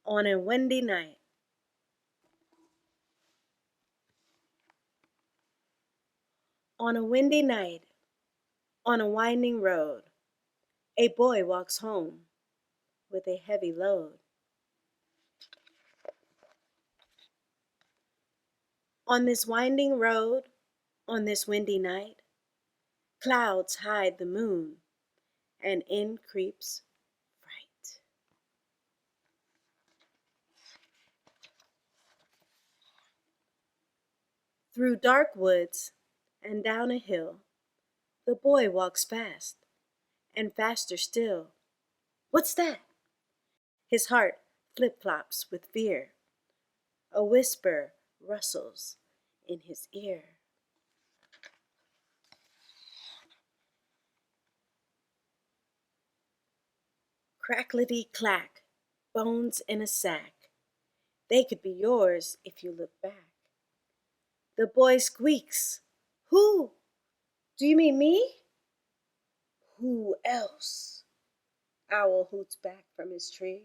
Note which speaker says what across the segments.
Speaker 1: On a windy night. On a windy night, on a winding road, a boy walks home with a heavy load. On this winding road, on this windy night, clouds hide the moon, and in creeps fright. Through dark woods and down a hill, the boy walks fast, and faster still. What's that? His heart flip-flops with fear. A whisper rustles in his ear. Crackety-clack, bones in a sack. They could be yours if you look back. The boy squeaks. Who? Do you mean me? Who else? Owl hoots back from his tree.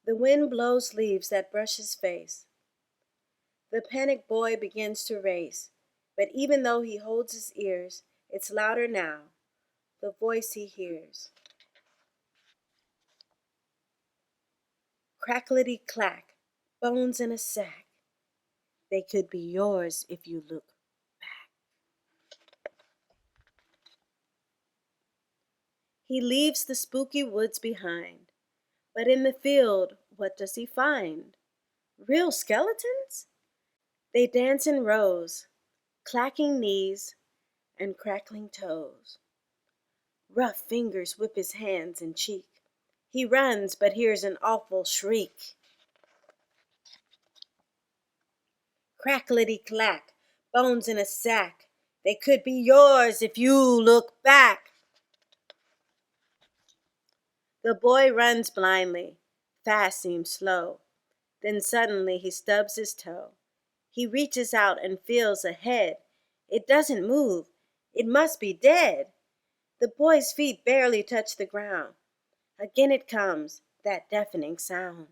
Speaker 1: The wind blows leaves that brush his face. The panicked boy begins to race, but even though he holds his ears, it's louder now, the voice he hears. Crackety-clack, bones in a sack. They could be yours if you look back. He leaves the spooky woods behind, but in the field, what does he find? Real skeletons? They dance in rows, clacking knees and crackling toes. Rough fingers whip his hands and cheek. He runs, but hears an awful shriek. Crackety-clack, bones in a sack. They could be yours if you look back. The boy runs blindly. Fast seems slow. Then suddenly he stubs his toe. He reaches out and feels a head. It doesn't move. It must be dead. The boy's feet barely touch the ground. Again it comes, that deafening sound.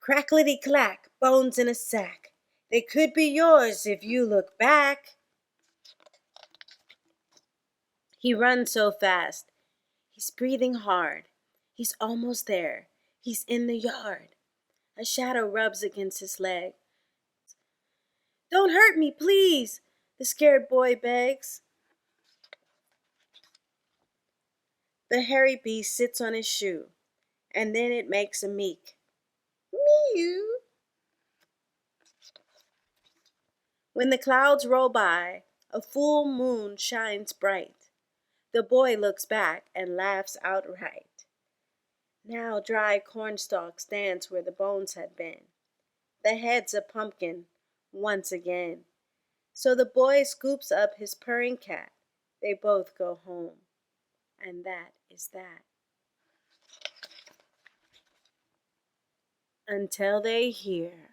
Speaker 1: Crackety-clack, bones in a sack. They could be yours if you look back. He runs so fast. He's breathing hard. He's almost there. He's in the yard. A shadow rubs against his leg. Don't hurt me, please, the scared boy begs. The hairy beast sits on his shoe, and then it makes a meek mew. When the clouds roll by, a full moon shines bright. The boy looks back and laughs outright. Now dry cornstalk stands where the bones had been. The head's a pumpkin once again. So the boy scoops up his purring cat. They both go home. And that is that. Until they hear